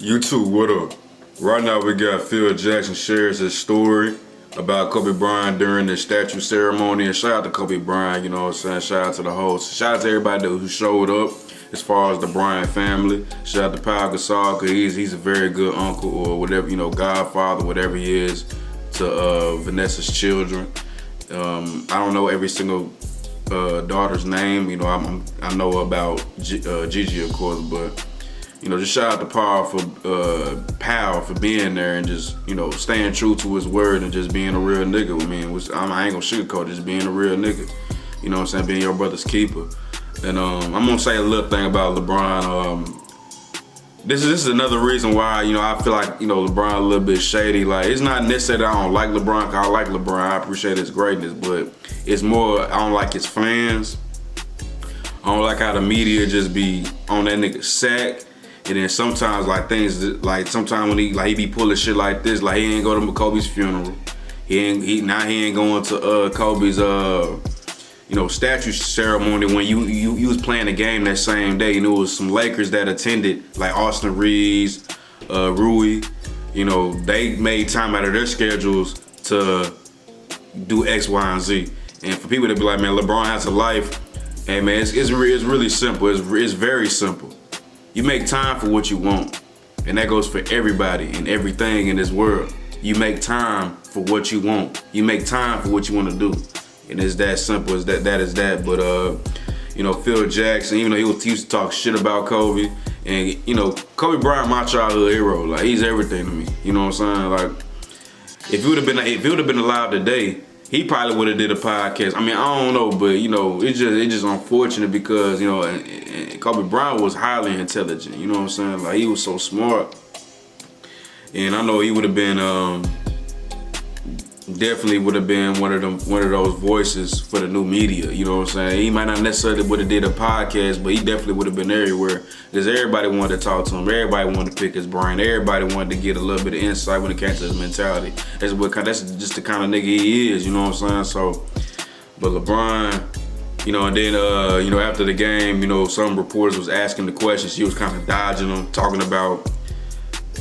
You too, what up? Right now we got Phil Jackson shares his story about Kobe Bryant during the statue ceremony. And shout out to Kobe Bryant, you know what I'm saying? Shout out to the host. Shout out to everybody who showed up as far as the Bryant family. Shout out to Pau Gasol, because he's a very good uncle or whatever, you know, godfather, whatever he is to Vanessa's children. I don't know every single daughter's name. You know, I know about Gigi, of course, but you know, just shout out to Pau for being there and just, you know, staying true to his word and just being a real nigga. I mean, I ain't gonna sugarcoat, just being a real nigga. You know what I'm saying? Being your brother's keeper. And I'm gonna say a little thing about LeBron. This is another reason why, you know, I feel like, you know, LeBron a little bit shady. Like, it's not necessarily that I don't like LeBron, 'cause I like LeBron. I appreciate his greatness, but it's more I don't like his fans. I don't like how the media just be on that nigga's sack. And then sometimes, like, things like sometimes when he be pulling shit like this, like he ain't go to Kobe's funeral. He ain't going to Kobe's you know, statue ceremony when you was playing the game that same day. You know, it was some Lakers that attended, like Austin Reeves, Rui. You know, they made time out of their schedules to do X, Y, and Z. And for people to be like, man, LeBron has a life. Hey man, it's really simple. It's very simple. You make time for what you want, and that goes for everybody and everything in this world. You make time for what you want. You make time for what you want to do, and it's that simple as that. That is that. But you know, Phil Jackson, even though he used to talk shit about Kobe, and you know, Kobe Bryant, my childhood hero. Like, he's everything to me. You know what I'm saying? Like, if he would have been alive today, he probably would have did a podcast. I mean, I don't know, but you know, it's just unfortunate because, you know, and Kobe Bryant was highly intelligent. You know what I'm saying? Like, he was so smart, and I know he would have been definitely would have been one of those voices for the new media. You know what I'm saying? He might not necessarily would have did a podcast, but he definitely would have been everywhere because everybody wanted to talk to him. Everybody wanted to pick his brain. Everybody wanted to get a little bit of insight when it came to his mentality. That's just the kind of nigga he is. You know what I'm saying? So, but LeBron, you know, and then you know, after the game, you know, some reporters was asking the questions. He was kind of dodging them, talking about,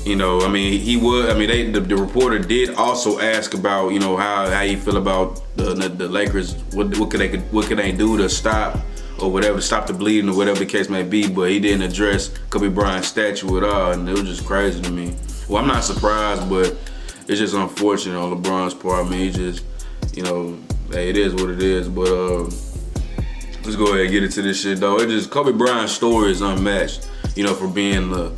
you know, I mean, the reporter did also ask about, you know, how he feel about the Lakers. What could they do to stop or whatever, stop the bleeding or whatever the case may be. But he didn't address Kobe Bryant's statue at all, and it was just crazy to me. Well, I'm not surprised, but it's just unfortunate on LeBron's part. I mean, he just, you know, hey, it is what it is. But let's go ahead and get into this shit though. It just, Kobe Bryant's story is unmatched. You know, for being the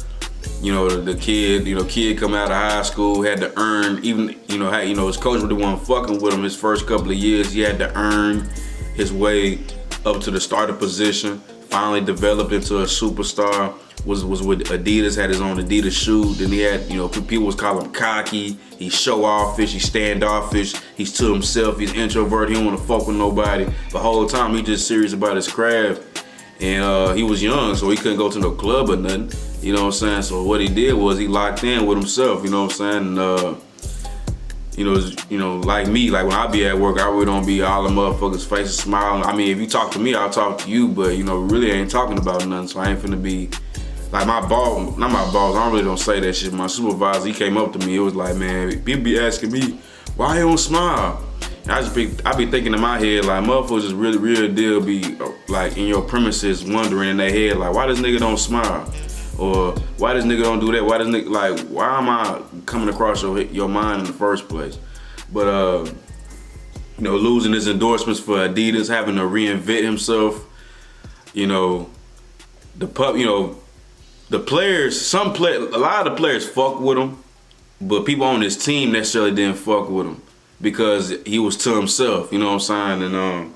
kid coming out of high school, had to earn, even, his coach really wasn't fucking with him his first couple of years. He had to earn his way up to the starter position, finally developed into a superstar, was with Adidas, had his own Adidas shoe. Then he had, people was calling him cocky, he's show offish, he's standoffish, he's to himself, he's introvert, he don't wanna fuck with nobody. The whole time he just serious about his craft. And he was young, so he couldn't go to no club or nothing. You know what I'm saying? So what he did was he locked in with himself, you know what I'm saying? And, like me, like when I be at work, I really don't be all the motherfuckers' faces smiling. I mean, if you talk to me, I'll talk to you, but, really ain't talking about nothing, so I ain't finna be, like my boss, not my boss, I don't say that shit. My supervisor, he came up to me, it was like, man, people be asking me, why you don't smile? And I be thinking in my head, like, motherfuckers just really, real deal be, like, in your premises wondering in their head, like, why this nigga don't smile? Or why this nigga don't do that? Why this nigga, like, why am I coming across your mind in the first place? But, losing his endorsements for Adidas, having to reinvent himself, the players, a lot of the players fuck with him, but people on his team necessarily didn't fuck with him because he was to himself, you know what I'm saying? And,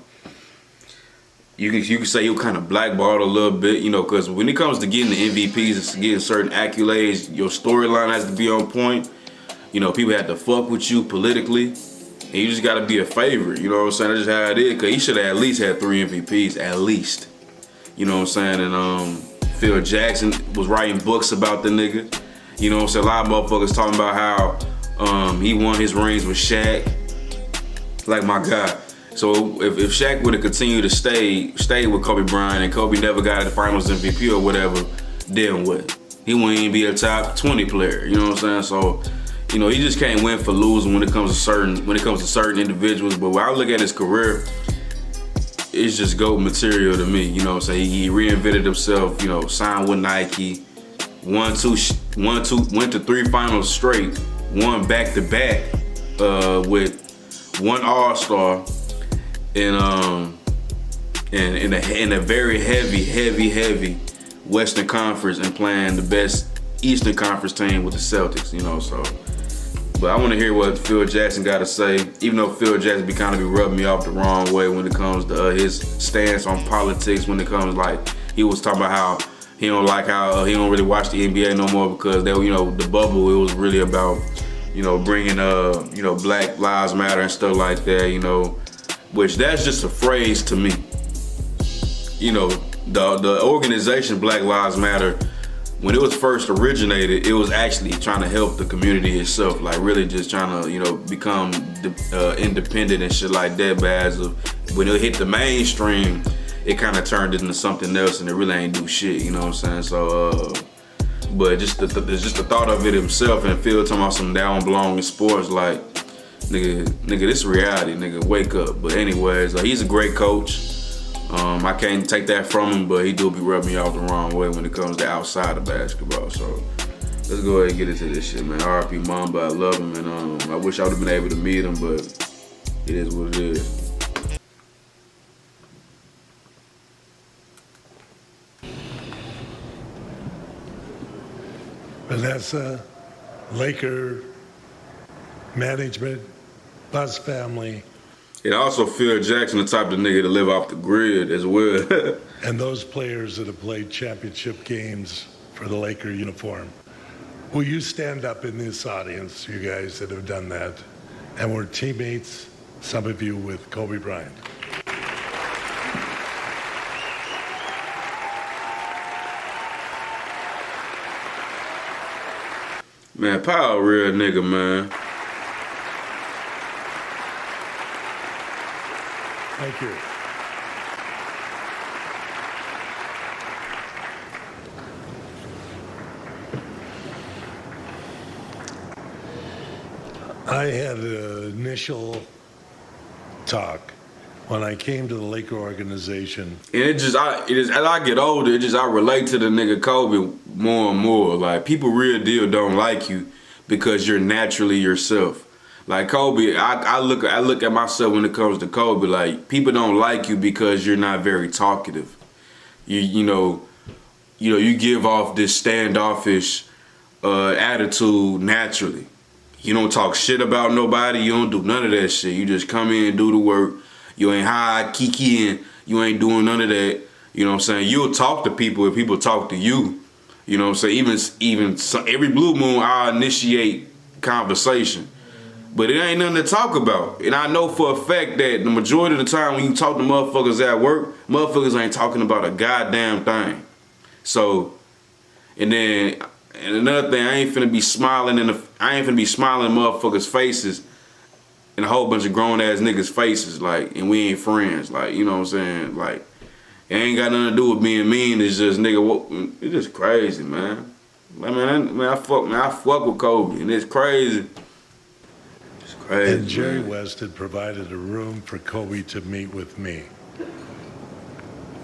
you can say he was kind of blackballed a little bit, because when it comes to getting the MVPs and getting certain accolades, your storyline has to be on point. People have to fuck with you politically, and you just got to be a favorite. You know what I'm saying? That's just how it is. Cause he should have at least had 3 MVPs, at least. You know what I'm saying? And Phil Jackson was writing books about the nigga. You know what I'm saying? A lot of motherfuckers talking about how he won his rings with Shaq. Like, my God. So if Shaq would have continued to stay with Kobe Bryant and Kobe never got the Finals MVP or whatever, then what? he wouldn't even be a top 20 player. You know what I'm saying? So, you know, he just can't win for losing when it comes to certain individuals. But when I look at his career, it's just GOAT material to me. You know what I'm saying? He reinvented himself. You know, signed with Nike, went to 3 finals straight, won back to back with 1 All-Star in a very heavy Western Conference and playing the best Eastern Conference team with the Celtics, you know, so. But I want to hear what Phil Jackson got to say, even though Phil Jackson be rubbing me off the wrong way when it comes to his stance on politics, when it comes, like, he was talking about how he don't really watch the NBA no more because they, you know, the bubble, it was really about, you know, bringing, you know, Black Lives Matter and stuff like that, you know, which that's just a phrase to me. You know, the organization Black Lives Matter, when it was first originated, it was actually trying to help the community itself, like really just trying to, you know, become independent and shit like that. But when it hit the mainstream, it kind of turned into something else, and it really ain't do shit. You know what I'm saying? So, but just the thought of it himself, and Phil talking about some down belong in sports, like nigga, this is reality, nigga, wake up. But anyways, he's a great coach. I can't take that from him, but he do be rubbing me off the wrong way when it comes to outside of basketball. So let's go ahead and get into this shit, man. R.I.P. Mamba, I love him, and I wish I would have been able to meet him, but it is what it is. Vanessa, Laker management, Buzz family. And also Phil Jackson, the type of nigga to live off the grid as well. And those players that have played championship games for the Laker uniform. Will you stand up in this audience, you guys that have done that, and were teammates, some of you, with Kobe Bryant? Man, Powell a real nigga, man. Thank you. I had an initial talk when I came to the Laker organization. And as I get older, I relate to the nigga Kobe more and more. Like, people real deal don't like you because you're naturally yourself. Like Kobe, I look at myself when it comes to Kobe, like, people don't like you because you're not very talkative. You know, you give off this standoffish attitude naturally. You don't talk shit about nobody, you don't do none of that shit. You just come in and do the work. You ain't high, kikiing, you ain't doing none of that. You know what I'm saying? You'll talk to people if people talk to you. You know what I'm saying? Even every blue moon, I'll initiate conversation. But it ain't nothing to talk about. And I know for a fact that the majority of the time when you talk to motherfuckers at work, motherfuckers ain't talking about a goddamn thing. So, and another thing, I ain't finna be smiling in motherfuckers' faces and a whole bunch of grown ass niggas' faces, like, and we ain't friends, like, you know what I'm saying? Like, it ain't got nothing to do with being mean. It's just, nigga, it's just crazy, man. I fuck with Kobe, and it's crazy. And Jerry West had provided a room for Kobe to meet with me.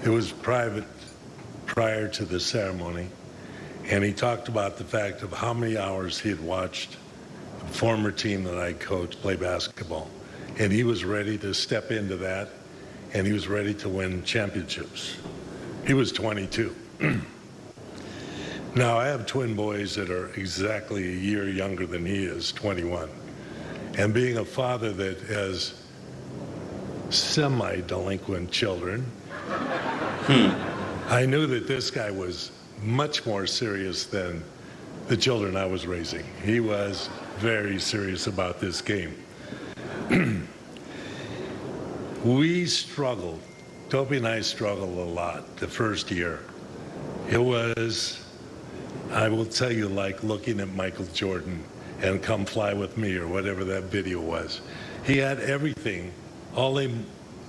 It was private prior to the ceremony, and he talked about the fact of how many hours he had watched the former team that I coached play basketball. And he was ready to step into that, and he was ready to win championships. He was 22. Now, I have twin boys that are exactly a year younger than he is, 21. And being a father that has semi-delinquent children, I knew that this guy was much more serious than the children I was raising. He was very serious about this game. We struggled, Toby and I struggled a lot the first year. It was, I will tell you, like looking at Michael Jordan and Come Fly With Me, or whatever that video was. He had everything, all the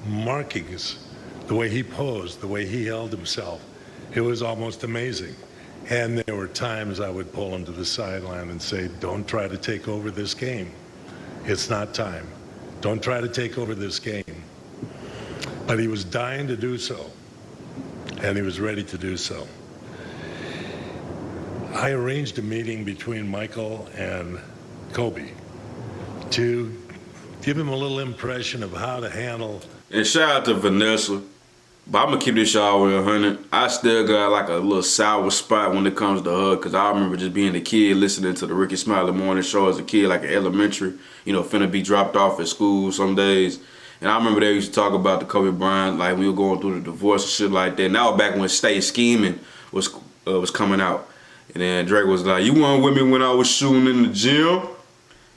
markings, the way he posed, the way he held himself. It was almost amazing. And there were times I would pull him to the sideline and say, don't try to take over this game. It's not time. Don't try to take over this game. But he was dying to do so, and he was ready to do so. I arranged a meeting between Michael and Kobe to give him a little impression of how to handle. And shout out to Vanessa. But I'm gonna keep this y'all with 100. I still got like a little sour spot when it comes to her, cause I remember just being a kid listening to the Ricky Smiley morning show as a kid, like in elementary, finna be dropped off at school some days. And I remember they used to talk about the Kobe Bryant, like we were going through the divorce and shit like that. And that was back when Stay Scheming was coming out. And then Drake was like, "You weren't with me when I was shooting in the gym?"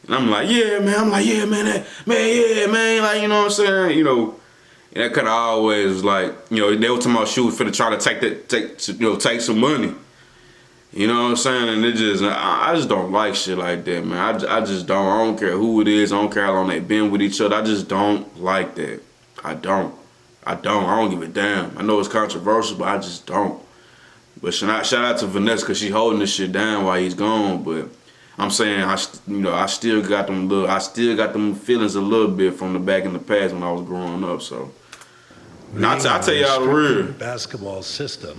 And I'm like, "Yeah, man." I'm like, "Yeah, man, yeah, man." Like, you know what I'm saying? And that kind of always was like, they were talking about shooting for to try to take some money. You know what I'm saying? And I just don't like shit like that, man. I just don't. I don't care who it is. I don't care how long they've been with each other. I just don't like that. I don't give a damn. I know it's controversial, but I just don't. But shout out to Vanessa, because she's holding this shit down while he's gone. But I'm saying, I still got them feelings a little bit from the back in the past when I was growing up. So I tell y'all the real basketball system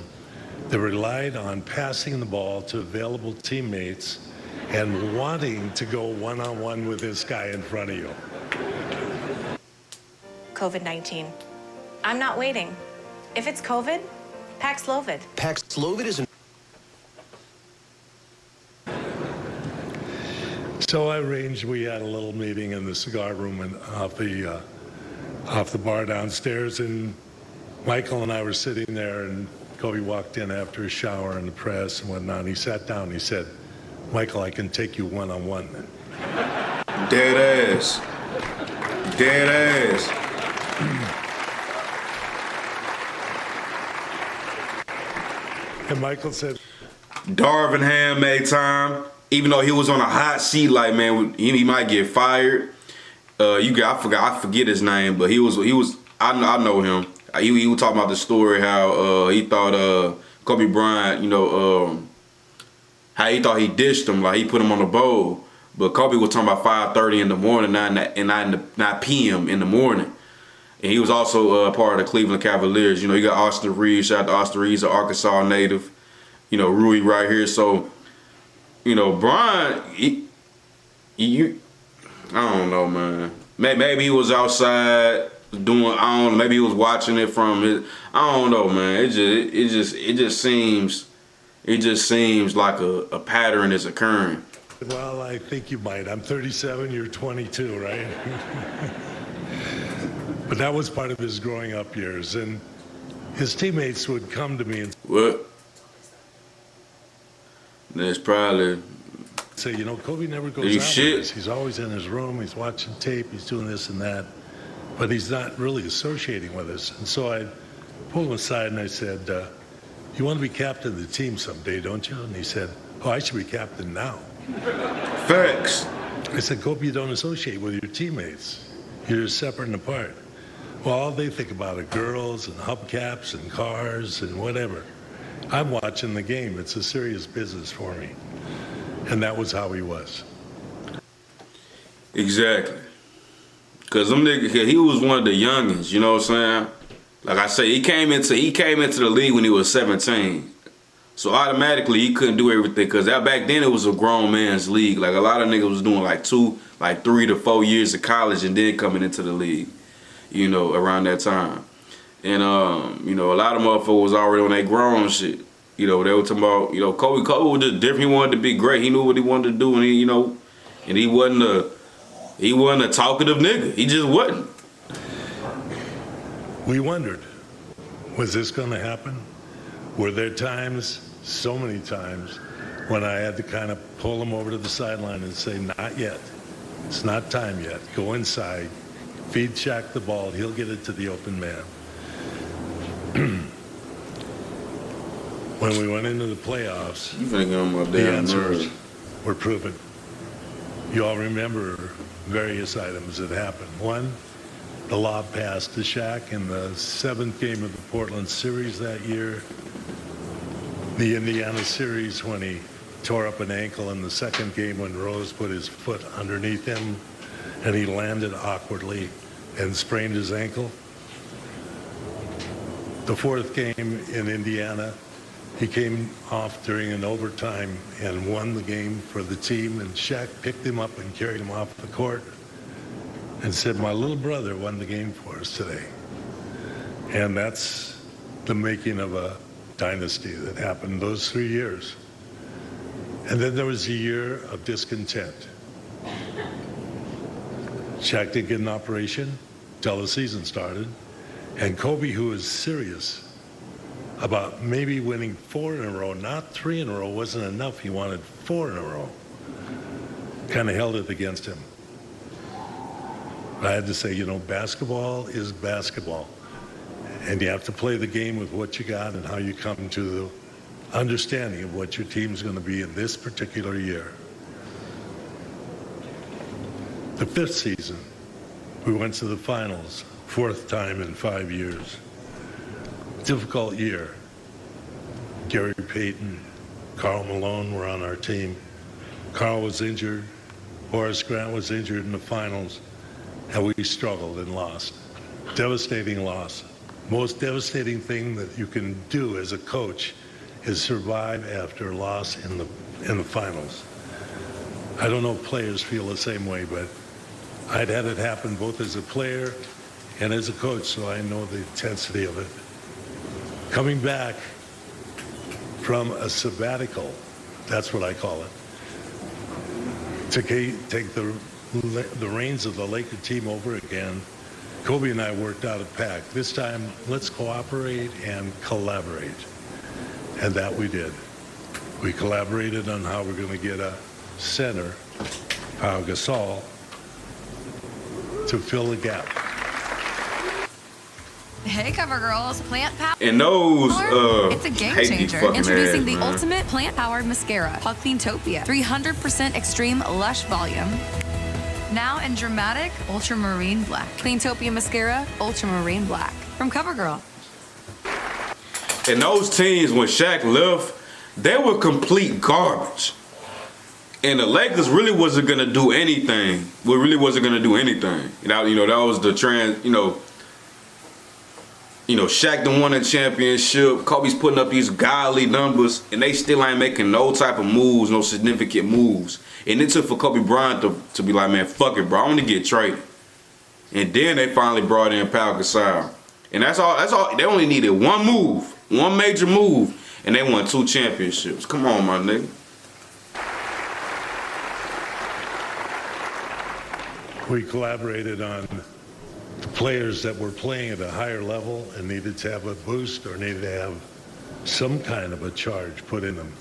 that relied on passing the ball to available teammates and wanting to go one-on-one with this guy in front of you. COVID-19. I'm not waiting. If it's COVID, Paxlovid. Paxlovid is an... So I arranged, we had a little meeting in the cigar room and off the bar downstairs, and Michael and I were sitting there, and Kobe walked in after a shower and the press and whatnot, and he sat down and he said, "Michael, I can take you one-on-one." Dead ass. And Michael said, Darvin Ham made time, even though he was on a hot seat, like, man, he might get fired. I forget his name, but I know him. He was talking about the story how he thought Kobe Bryant, how he thought he dished him, like he put him on the bowl. But Kobe was talking about 5:30 in the morning, 9 p.m. in the morning. And he was also part of the Cleveland Cavaliers. You got Austin Reeves. Shout out to Austin Reeves, an Arkansas native. Rui right here. So, Bryant, I don't know, man. Maybe he was outside doing, maybe he was watching it from his, I don't know, man. It just seems like a pattern is occurring. "Well, I think you might. I'm 37, you're 22, right?" But that was part of his growing up years, and his teammates would come to me and What? That's probably say, "Kobe never goes you out shit? with us. He's always in his room, he's watching tape, he's doing this and that, but he's not really associating with us." And so I pulled him aside and I said, "You want to be captain of the team someday, don't you?" And he said, "Oh, I should be captain now." facts. I said, "Kobe, you don't associate with your teammates. You're separate and apart." "Well, all they think about are girls and hubcaps and cars and whatever. I'm watching the game. It's a serious business for me." And that was how he was. Exactly. Cause he was one of the youngins, you know what I'm saying? Like I say, he came into the league when he was 17. So automatically he couldn't do everything, cause back then it was a grown man's league. Like a lot of niggas was doing like 3 to 4 years of college and then coming into the league, around that time. And a lot of motherfuckers was already on that grown shit. They were talking about, Kobe was just different. He wanted to be great. He knew what he wanted to do, and he wasn't a talkative nigga. He just wasn't. We wondered, was this going to happen? Were there times, so many times, when I had to kind of pull him over to the sideline and say, "Not yet. It's not time yet. Go inside, feed Shaq the ball. He'll get it to the open man." When we went into the playoffs, the answers were proven. You all remember various items that happened. One, the lob pass to Shaq in the 7th game of the Portland series that year. The Indiana series when he tore up an ankle in the second game when Rose put his foot underneath him and he landed awkwardly and sprained his ankle. The fourth game in Indiana, he came off during an overtime and won the game for the team, and Shaq picked him up and carried him off the court and said, "My little brother won the game for us today." And that's the making of a dynasty that happened those 3 years. And then there was a year of discontent. Shaq didn't get an operation till the season started. And Kobe, who was serious about maybe winning 4 in a row, not 3 in a row, wasn't enough. He wanted 4 in a row. Kind of held it against him. I had to say, basketball is basketball. And you have to play the game with what you got and how you come to the understanding of what your team's going to be in this particular year. The 5th season, we went to the finals, 4th time in 5 years. Difficult year. Gary Payton, Karl Malone were on our team. Karl was injured. Horace Grant was injured in the finals. And we struggled and lost. Devastating loss. Most devastating thing that you can do as a coach is survive after a loss in the finals. I don't know if players feel the same way, but I'd had it happen both as a player and as a coach, so I know the intensity of it. Coming back from a sabbatical, that's what I call it, to take the reins of the Laker team over again, Kobe and I worked out a pact. This time, let's cooperate and collaborate. And that we did. We collaborated on how we're going to get a center, Pau Gasol, to fill the gap. Hey, cover girls, plant power. And those, it's a game hate these changer. fucking Introducing ads, the man. ultimate plant-powered mascara, Cleantopia, 300% extreme lush volume. Now in dramatic ultramarine black. Cleantopia mascara, ultramarine black from CoverGirl. And those teams, when Shaq left, they were complete garbage. And the Lakers really wasn't gonna do anything. We really wasn't gonna do anything. That was the trend. Shaq done won a championship. Kobe's putting up these godly numbers, and they still ain't making no type of moves, no significant moves. And it took for Kobe Bryant to be like, man, fuck it, bro. I want to get traded. And then they finally brought in Pau Gasol. And that's all. They only needed one move, one major move, and they won 2 championships. Come on, my nigga. We collaborated on the players that were playing at a higher level and needed to have a boost or needed to have some kind of a charge put in them.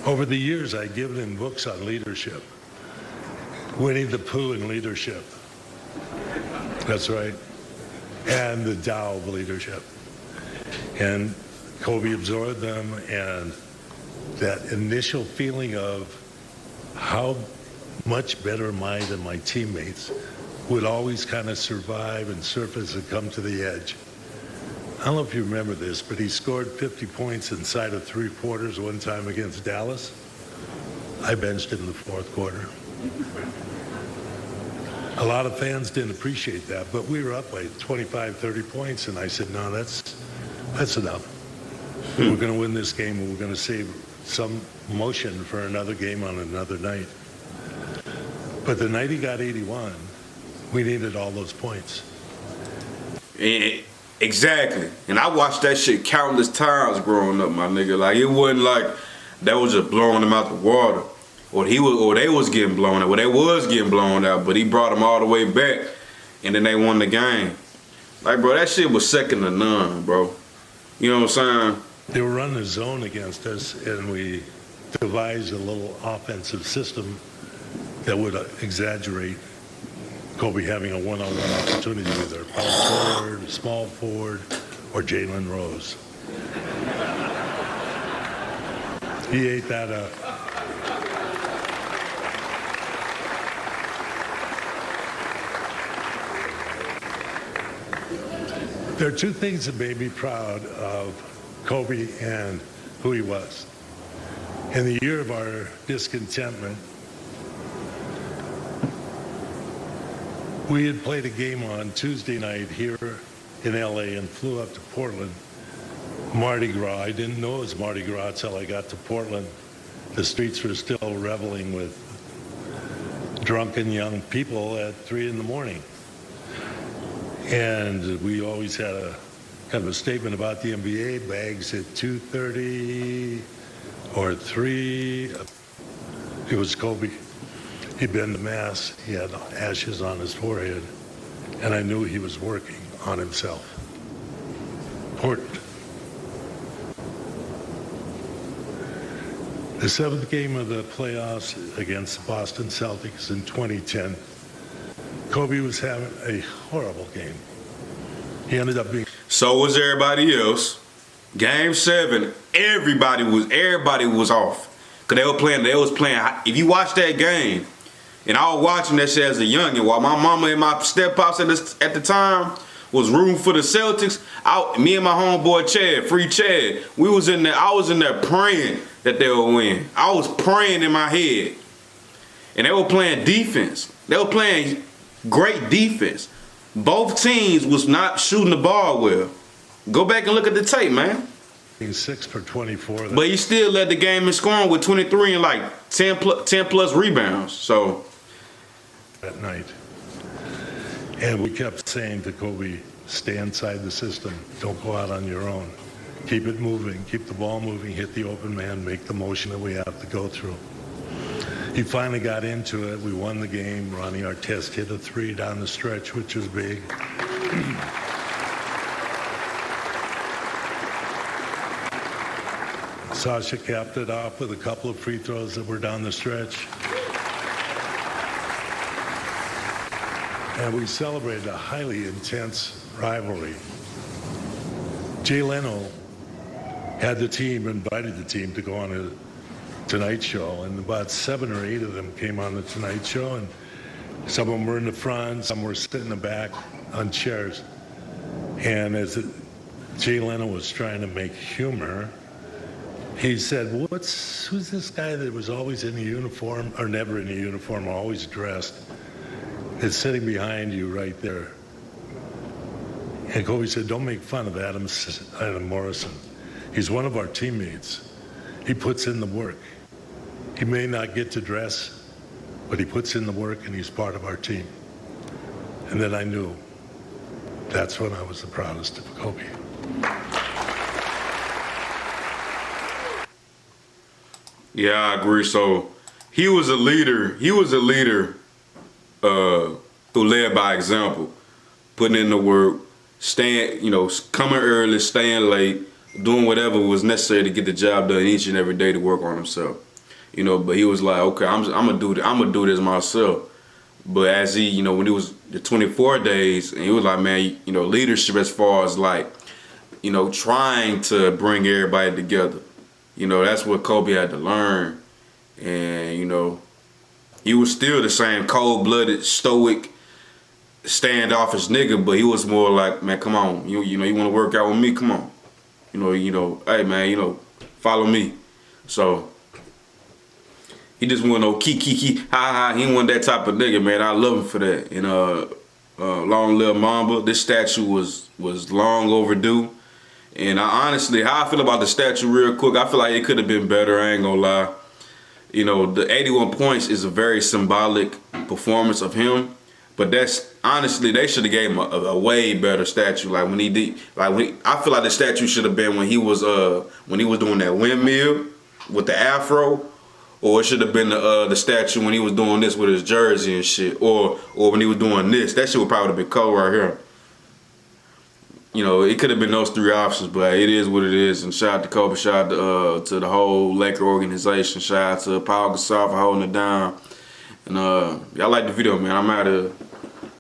Over the years, I've given him books on leadership. Winnie the Pooh in leadership. That's right. And the Tao of leadership. And Kobe absorbed them, and that initial feeling of how much better am I than my teammates would always kind of survive and surface and come to the edge. I don't know if you remember this, but he scored 50 points inside of 3 quarters one time against Dallas. I benched him in the 4th quarter. A lot of fans didn't appreciate that, but we were up by 25, 30 points, and I said, no, that's enough. We're going to win this game, and we're going to save some motion for another game on another night. But the night he got 81, we needed all those points. Exactly. And I watched that shit countless times growing up, my nigga. Like, it wasn't like that was just blowing them out the water. Or they was getting blown out. Well, they was getting blown out, but he brought them all the way back, and then they won the game. Like, bro, that shit was second to none, bro. You know what I'm saying? They were running a zone against us, and we devised a little offensive system that would exaggerate Kobe having a one-on-one opportunity with either power forward, small forward, or Jalen Rose. He ate that up. There are 2 things that made me proud of Kobe and who he was. In the year of our discontentment, we had played a game on Tuesday night here in LA and flew up to Portland. Mardi Gras. I didn't know it was Mardi Gras until I got to Portland. The streets were still reveling with drunken young people at 3 in the morning. And we always had a kind of a statement about the NBA, bags at 2:30 or 3. It was Kobe. He'd been to Mass. He had ashes on his forehead. And I knew he was working on himself. Important. The 7th game of the playoffs against the Boston Celtics in 2010, Kobe was having a horrible game. He ended up being... So was everybody else. Game 7, everybody was off. Cause they was playing. If you watch that game, and I was watching that shit as a youngin', while my mama and my step-pops at the time was rooting for the Celtics, me and my homeboy Chad, Free Chad, I was in there praying that they would win. I was praying in my head. And they were playing defense. They were playing great defense. Both teams was not shooting the ball well. Go back and look at the tape, man. He's 6 for 24. But he still led the game in scoring with 23 and like 10 plus rebounds. So that night. And we kept saying to Kobe, stay inside the system. Don't go out on your own. Keep it moving. Keep the ball moving. Hit the open man. Make the motion that we have to go through. He finally got into it. We won the game. Ronnie Artest hit a 3 down the stretch, which was big. Sasha capped it off with a couple of free throws that were down the stretch. And we celebrated a highly intense rivalry. Jay Leno had the team, invited the team to go on a Tonight Show, and about 7 or 8 of them came on the Tonight Show, and some of them were in the front, some were sitting in the back on chairs. And as Jay Leno was trying to make humor, he said, who's this guy that was always in a uniform, or never in a uniform, always dressed? It's sitting behind you right there. And Kobe said, don't make fun of Adam Morrison. He's one of our teammates. He puts in the work. He may not get to dress, but he puts in the work and he's part of our team. And then I knew that's when I was the proudest of Kobe. yeah, I agree. So he was a leader. He was a leader who led by example, putting in the work, coming early, staying late, doing whatever was necessary to get the job done each and every day to work on himself. But he was like, okay, I'm gonna do this myself. But as he, when it was the 24 days, and he was like, man, leadership as far as like, trying to bring everybody together. That's what Kobe had to learn. And, he was still the same cold-blooded, stoic, standoffish nigga, but he was more like, man, come on, you want to work out with me? Come on. Hey, man, follow me. So he just want no key, ha, he wasn't that type of nigga, man. I love him for that. And long live Mamba. This statue was long overdue. And honestly, how I feel about the statue real quick, I feel like it could have been better, I ain't gonna lie. The 81 points is a very symbolic performance of him, but that's honestly, they should have gave him a way better statue. Like when he did, I feel like the statue should have been when he was doing that windmill with the afro, or it should have been the statue when he was doing this with his jersey and shit, or when he was doing this. That shit would probably have been cold right here. It could have been those 3 options, but it is what it is. And shout out to Kobe, shout out to the whole Laker organization, shout out to Paul Gasol for holding it down. And y'all like the video, man. I'm out of